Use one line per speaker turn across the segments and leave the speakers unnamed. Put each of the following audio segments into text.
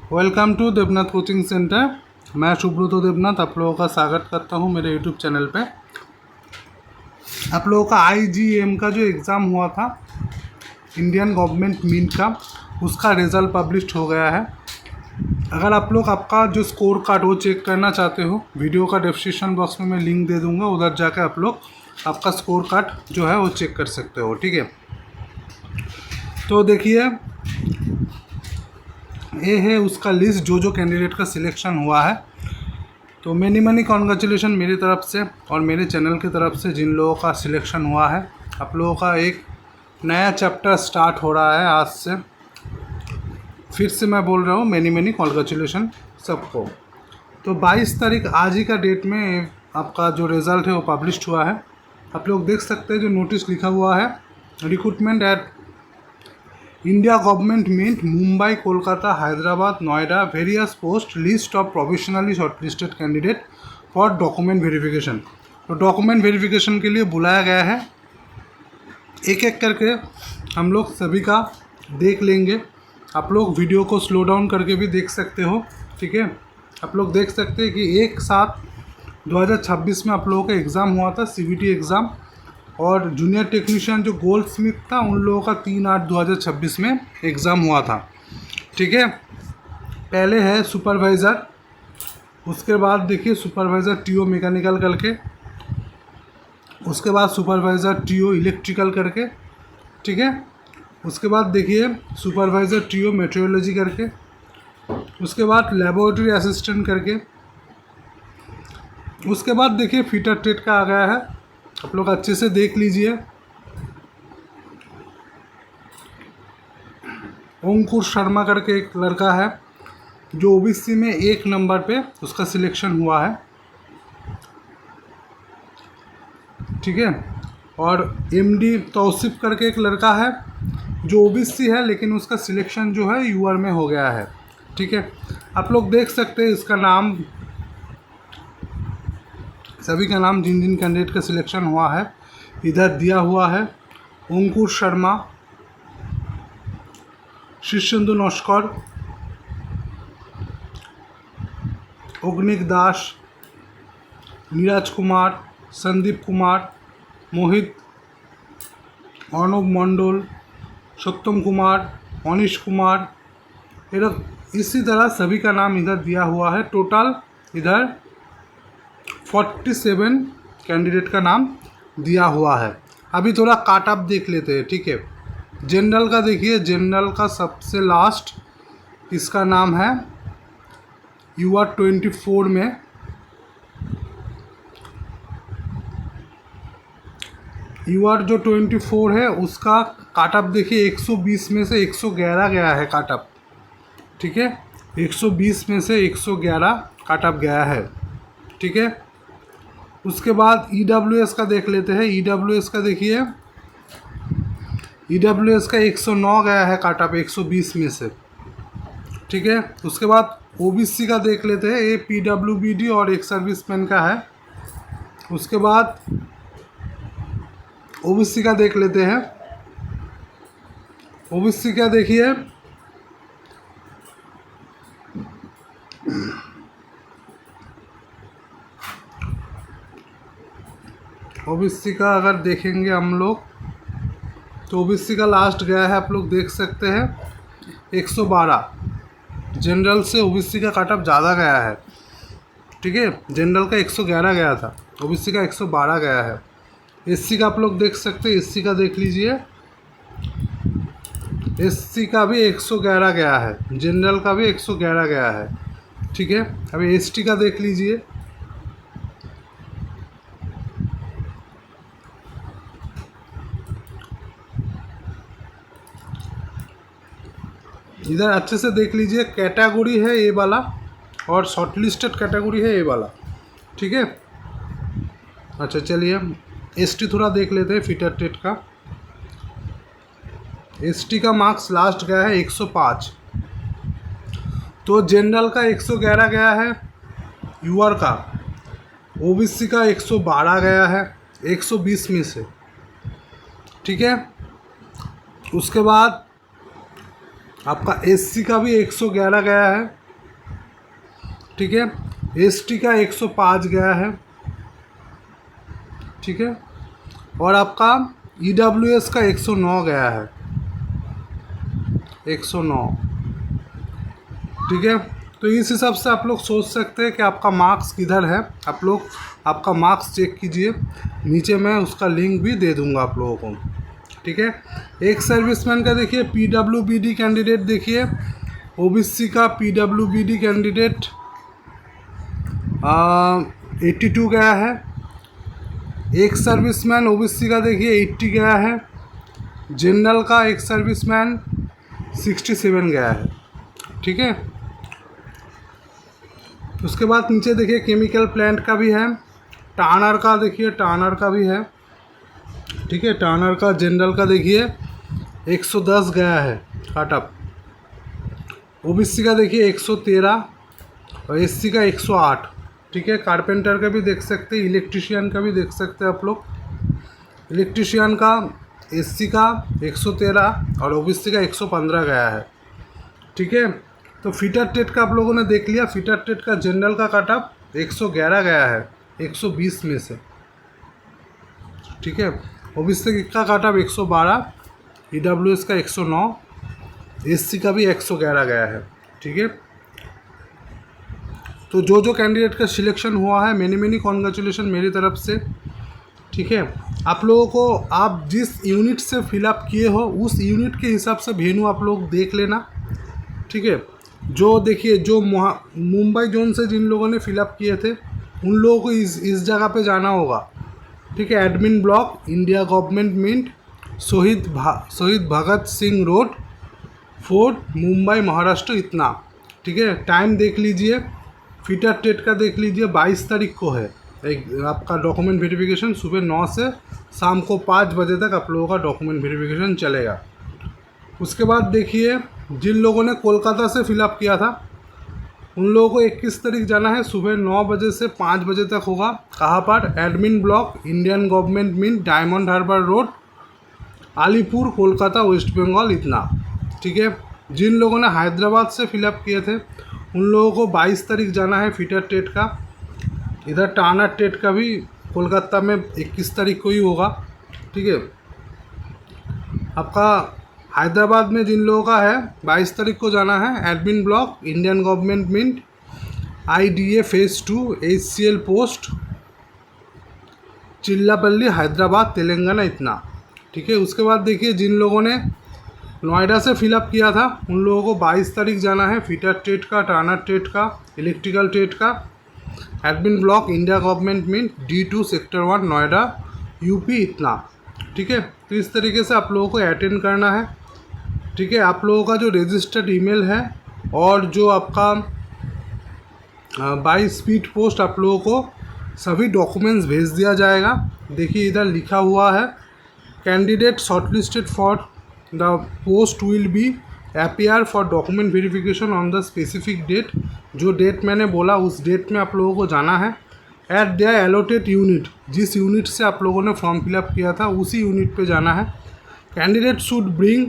Welcome to Debnath coaching centre. मैं सुब्रत देवनाथ आप लोगों का स्वागत करता हूं मेरे यूट्यूब चैनल पे। आप लोगों का IGM का जो एग्ज़ाम हुआ था इंडियन गवर्नमेंट मीन का, उसका रिज़ल्ट पब्लिश हो गया है। अगर आप लोग आपका जो स्कोर कार्ड वो चेक करना चाहते हो, वीडियो का डिस्क्रिप्शन बॉक्स में मैं लिंक दे दूँगा, उधर जाकर आप लोग आपका स्कोर कार्ड जो है वो चेक कर सकते हो। ठीक है, तो देखिए ये है उसका लिस्ट जो कैंडिडेट का सिलेक्शन हुआ है। तो मनी कॉन्ग्रेचुलेशन मेरी तरफ से और मेरे चैनल की तरफ से जिन लोगों का सिलेक्शन हुआ है। आप लोगों का एक नया चैप्टर स्टार्ट हो रहा है आज से। फिर से मैं बोल रहा हूँ मनी कॉन्ग्रेचुलेशन सबको। तो 22 तारीख आज ही का डेट में आपका जो रिज़ल्ट है वो पब्लिश हुआ है। आप लोग देख सकते हैं जो नोटिस लिखा हुआ है, recruitment at India government mint Mumbai, Kolkata, Hyderabad, Noida, various post, list of provisionally shortlisted candidate for document verification. तो डॉक्यूमेंट वेरिफिकेशन के लिए बुलाया गया है। एक एक करके हम लोग सभी का देख लेंगे। आप लोग वीडियो को स्लो डाउन करके भी देख सकते हो। ठीक है, आप लोग देख सकते हैं कि एक साथ 2026 में आप लोगों का एग्ज़ाम हुआ था, CBT एग्ज़ाम, और जूनियर टेक्नीशियन जो गोल्ड स्मिथ था उन लोगों का 3/8/2026 में एग्ज़ाम हुआ था। ठीक है, पहले है सुपरवाइज़र, उसके बाद देखिए सुपरवाइज़र TO मैकेनिकल करके, उसके बाद सुपरवाइज़र TO इलेक्ट्रिकल करके। ठीक है, उसके बाद देखिए सुपरवाइज़र TO मेट्रोलॉजी करके, उसके बाद लेबोरेटरी असिस्टेंट करके, उसके बाद देखिए फिटर ट्रेड का आ गया है। आप लोग अच्छे से देख लीजिए। अंकुर शर्मा करके एक लड़का है जो OBC में 1 नंबर पे उसका सिलेक्शन हुआ है। ठीक है, और MD तौसीफ करके एक लड़का है जो OBC है लेकिन उसका सिलेक्शन जो है UR में हो गया है। ठीक है, आप लोग देख सकते हैं इसका नाम, सभी का नाम जिन जिन कैंडिडेट का सिलेक्शन हुआ है इधर दिया हुआ है। अंकुर शर्मा, शीर्षेंदु नस्कर, अग्निक दास, नीरज कुमार, संदीप कुमार, मोहित, अर्णव मंडल, सत्यम कुमार, अनिश कुमार, इसी तरह सभी का नाम इधर दिया हुआ है। टोटल इधर 47 कैंडिडेट का नाम दिया हुआ है। अभी थोड़ा काट ऑफ देख लेते हैं। ठीक है, जनरल का देखिए, जनरल का सबसे लास्ट इसका नाम है UR 24 में। UR जो 24 है उसका काट ऑफ देखिए 120 में से 111 गया है काट ऑफ। ठीक है, 120 में से 111 काट ऑफ गया है। ठीक है, उसके बाद EWS का देख लेते हैं। EWS का देखिए, EWS का 109 गया है काट ऑफ 120 में से। ठीक है, उसके बाद OBC का देख लेते हैं। एक PWBD और एक सर्विसमैन का है। उसके बाद OBC का देख लेते हैं। OBC का देखिए, OBC का अगर देखेंगे हम लोग तो OBC का लास्ट गया है, आप लोग देख सकते हैं 112। जनरल से OBC का कट ऑफ ज़्यादा गया है। ठीक है, जनरल का 111 गया था, OBC का 112 गया है। SC का आप लोग देख सकते हैं, SC का देख लीजिए, SC का भी 111 गया है, जनरल का भी 111 गया है। ठीक है, अभी ST का देख लीजिए, इधर अच्छे से देख लीजिए। कैटेगरी है ए वाला और शॉर्टलिस्टेड कैटेगरी है ए वाला। ठीक है, अच्छा चलिए ST थोड़ा देख लेते हैं। फिटर ट्रेड का ST का मार्क्स लास्ट गया है 105। तो जनरल का 111 गया है, UR का, OBC का 112 गया है 120 में से। ठीक है, उसके बाद आपका SC का भी 111 गया है ठीक है। एसटी का 105 गया है, ठीक है। और आपका ईडब्ल्यूएस का 109 गया है, 109, ठीक है। तो इस हिसाब से आप लोग सोच सकते हैं कि आपका मार्क्स किधर है। आप लोग आपका मार्क्स चेक कीजिए, नीचे मैं उसका लिंक भी दे दूंगा आप लोगों को, ठीक है। एक सर्विसमैन का देखिए पीडब्ल्यूबीडी कैंडिडेट, देखिए ओबीसी का पीडब्ल्यूबीडी कैंडिडेट 82 गया है। एक सर्विसमैन ओबीसी का देखिए 80 गया है। जनरल का एक सर्विसमैन 67 गया है, ठीक है। उसके बाद नीचे देखिए केमिकल प्लांट का भी है, टानर का देखिए, टानर का भी है, ठीक है। टानर का जनरल का देखिए 110 गया है कट ऑफ। ओबीसी का देखिए 113 और एससी का 108, ठीक है। कारपेंटर का भी देख सकते हैं, इलेक्ट्रिशियन का भी देख सकते हैं आप लोग। इलेक्ट्रिशियन का एससी का 113 और ओबीसी का 115 गया है, ठीक है। तो फिटर टेट का आप लोगों ने देख लिया। फिटर टेट का जनरल का कट ऑफ 111 गया है 120 में से, ठीक है। ओबीसी का कट ऑफ 112, ईडब्ल्यूएस का 109, एससी का भी 111 गया है, ठीक है। तो जो कैंडिडेट का सिलेक्शन हुआ है, मैनी कॉन्ग्रेचुलेशन मेरी तरफ से, ठीक है। आप लोगों को आप जिस यूनिट से फिलअप किए हो उस यूनिट के हिसाब से वेन्यू आप लोग देख लेना, ठीक है। जो देखिए जो मुंबई जोन से जिन लोगों ने फिलअप किए थे उन लोगों को इस जगह पे जाना होगा, ठीक है। Admin block, India government mint, Shaheed Bhagat Singh road, Fort, Mumbai Maharashtra, इतना, ठीक है। टाइम देख लीजिए, फिटर टेट का देख लीजिए 22 तारीख को है एक आपका डॉक्यूमेंट वेरिफिकेशन। सुबह 9 से शाम को 5 बजे तक आप लोगों का डॉक्यूमेंट वेरिफिकेशन चलेगा। उसके बाद देखिए जिन लोगों ने कोलकाता से फिलअप किया था उन लोगों को 21 तारीख जाना है, सुबह 9 बजे से 5 बजे तक होगा। कहाँ पर? Admin block, Indian government mint, Diamond Harbour road, Alipur, Kolkata, West Bengal, इतना, ठीक है। जिन लोगों ने हैदराबाद से फिलअप किए थे उन लोगों को 22 तारीख जाना है फिटर टेट का। इधर टाना टेट का भी कोलकाता में 21 तारीख को ही होगा, ठीक है। आपका हैदराबाद में जिन लोगों का है 22 तारीख को जाना है। Admin block, Indian government mint, IDA phase 2, HCL post, Chillapalli, Hyderabad, Telangana, इतना, ठीक है। उसके बाद देखिए जिन लोगों ने नोएडा से फिलअप किया था उन लोगों को 22 तारीख जाना है फिटर टेट का, टाना टेट का, इलेक्ट्रिकल टेट का। Admin block, India government mint, D2 sector 1, Noida, UP, इतना, ठीक है। तो इस तरीके से आप लोगों को अटेंड करना है, ठीक है। आप लोगों का जो रजिस्टर्ड ईमेल है और जो आपका बाय स्पीड पोस्ट आप लोगों को सभी डॉक्यूमेंट्स भेज दिया जाएगा। देखिए इधर लिखा हुआ है candidate shortlisted for the post will be appear for document verification on the specific date. जो डेट मैंने बोला उस डेट में आप लोगों को जाना है एट द एलोटेड यूनिट। जिस यूनिट से आप लोगों ने फॉर्म फिलअप किया था उसी यूनिट पे जाना है। Candidate should bring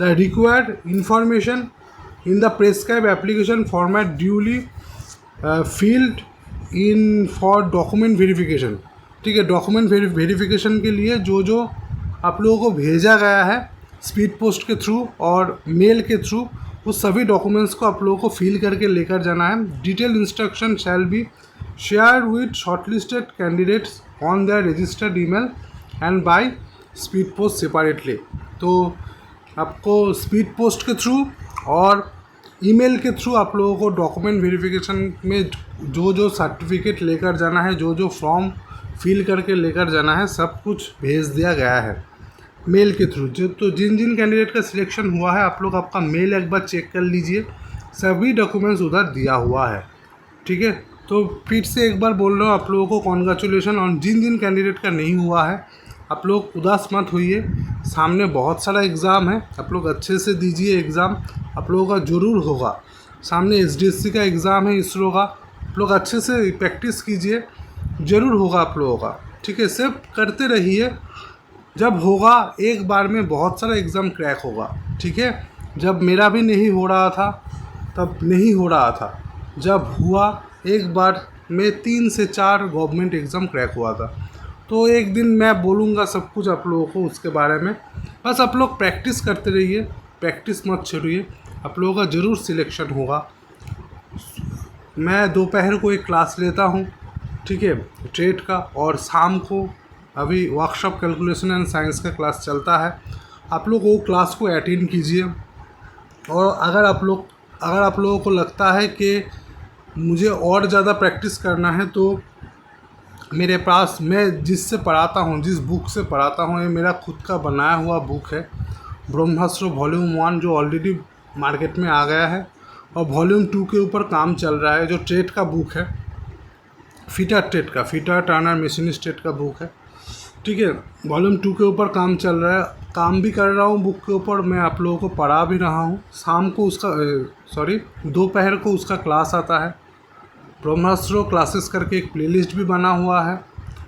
the required information in the prescribe application format duly field in for document verification, ठीक है। डॉक्यूमेंट वेरिफिकेशन के लिए जो जो आप लोगों को भेजा गया है स्पीड पोस्ट के थ्रू और मेल के थ्रू उस सभी डॉक्यूमेंट्स को आप लोगों को फिल करके लेकर जाना है। Detail instruction shall be share with shortlisted candidates on their registered email and by speed post separately. तो आपको स्पीड पोस्ट के थ्रू और ईमेल के थ्रू आप लोगों को डॉक्यूमेंट वेरिफिकेशन में जो जो सर्टिफिकेट लेकर जाना है, जो जो फॉर्म फिल करके लेकर जाना है, सब कुछ भेज दिया गया है मेल के थ्रू। जो तो जिन जिन कैंडिडेट का सिलेक्शन हुआ है आप लोग आपका मेल एक बार चेक कर लीजिए, सभी डॉक्यूमेंट्स उधर दिया हुआ है, ठीक है। तो फिर से एक बार बोल रहा हूँ आप लोगों को कॉन्ग्रेचुलेशन। और जिन जिन कैंडिडेट का नहीं हुआ है आप लोग उदास मत होइए, सामने बहुत सारा एग्ज़ाम है, आप लोग अच्छे से दीजिए एग्ज़ाम, आप लोगों का ज़रूर होगा। सामने SDSC का एग्ज़ाम है, इसरो का, आप लोग अच्छे से प्रैक्टिस कीजिए, ज़रूर होगा आप लोगों का, ठीक है। सिर्फ करते रहिए, जब होगा एक बार में बहुत सारा एग्ज़ाम क्रैक होगा, ठीक है। जब मेरा भी नहीं हो रहा था तब नहीं हो रहा था, जब हुआ एक बार मैं 3 से 4 गवर्नमेंट एग्ज़ाम क्रैक हुआ था। तो एक दिन मैं बोलूँगा सब कुछ आप लोगों को उसके बारे में। बस आप लोग प्रैक्टिस करते रहिए, प्रैक्टिस मत छोड़िए, आप लोगों का ज़रूर सिलेक्शन होगा। मैं दोपहर को एक क्लास लेता हूँ, ठीक है, ट्रेड का, और शाम को अभी वर्कशॉप कैलकुलेशन एंड साइंस का क्लास चलता है। आप लोग वो क्लास को अटेंड कीजिए। और अगर आप लोगों को लगता है कि मुझे और ज़्यादा प्रैक्टिस करना है, तो मेरे पास मैं जिससे पढ़ाता हूँ, जिस बुक से पढ़ाता हूँ, ये मेरा खुद का बनाया हुआ बुक है, ब्रह्मास्त्र वॉल्यूम 1, जो ऑलरेडी मार्केट में आ गया है, और वॉल्यूम 2 के ऊपर काम चल रहा है, जो ट्रेड का बुक है, फीटर टर्नर मशीनिस्ट ट्रेड का बुक है, ठीक है। वॉल्यूम 2 के ऊपर काम चल रहा है, काम भी कर रहा हूँ बुक के ऊपर, मैं आप लोगों को पढ़ा भी रहा हूँ। शाम को दोपहर को उसका क्लास आता है। ब्रह्मास्त्र क्लासेस करके एक प्लेलिस्ट भी बना हुआ है,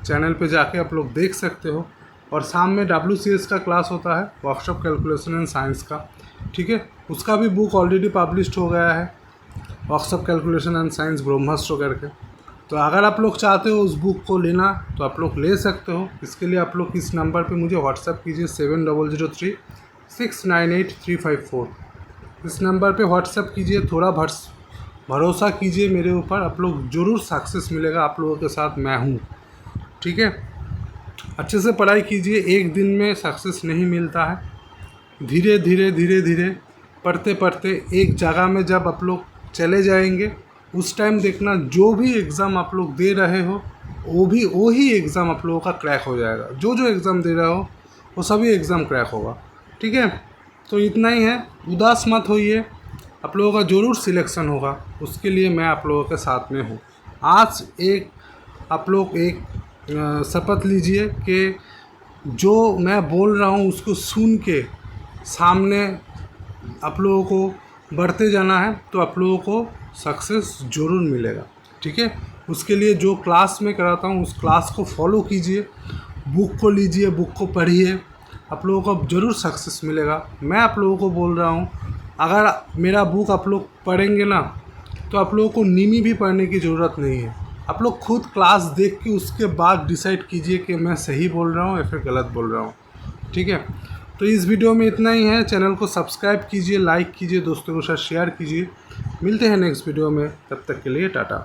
चैनल पे जाके आप लोग देख सकते हो। और शाम में WCS का क्लास होता है, वर्कशॉप कैलकुलेशन एंड साइंस का, ठीक है। उसका भी बुक ऑलरेडी पब्लिश्ड हो गया है, वर्कशॉप कैलकुलेशन एंड साइंस ब्रह्मास्त्र करके। तो अगर आप लोग चाहते हो उस बुक को लेना तो आप लोग ले सकते हो। इसके लिए आप लोग इस नंबर पे मुझे व्हाट्सएप कीजिए 7003698354। इस नंबर पे व्हाट्सएप कीजिए, थोड़ा भरोसा कीजिए मेरे ऊपर, आप लोग ज़रूर सक्सेस मिलेगा। आप लोगों के साथ मैं हूँ, ठीक है। अच्छे से पढ़ाई कीजिए, एक दिन में सक्सेस नहीं मिलता है। धीरे धीरे पढ़ते पढ़ते एक जगह में जब आप लोग चले जाएंगे, उस टाइम देखना जो भी एग्ज़ाम आप लोग दे रहे हो वो ही एग्ज़ाम आप लोगों का क्रैक हो जाएगा। जो एग्ज़ाम दे रहे हो वो सभी एग्ज़ाम क्रैक होगा, ठीक है। तो इतना ही है, उदास मत होइए, आप लोगों का ज़रूर सिलेक्शन होगा। उसके लिए मैं आप लोगों के साथ में हूँ। आज आप लोग एक शपथ लीजिए कि जो मैं बोल रहा हूँ उसको सुन के सामने आप लोगों को बढ़ते जाना है, तो आप लोगों को सक्सेस ज़रूर मिलेगा, ठीक है। उसके लिए जो क्लास में कराता हूँ उस क्लास को फॉलो कीजिए, बुक को लीजिए, बुक को पढ़िए, आप लोगों को ज़रूर सक्सेस मिलेगा। मैं आप लोगों को बोल रहा हूँ, अगर मेरा बुक आप लोग पढ़ेंगे ना, तो आप लोगों को नीमी भी पढ़ने की ज़रूरत नहीं है। आप लोग खुद क्लास देख के उसके बाद डिसाइड कीजिए कि मैं सही बोल रहा हूँ या फिर गलत बोल रहा हूँ, ठीक है। तो इस वीडियो में इतना ही है। चैनल को सब्सक्राइब कीजिए, लाइक कीजिए, दोस्तों के साथ शेयर कीजिए। मिलते हैं नेक्स्ट वीडियो में, तब तक के लिए टाटा।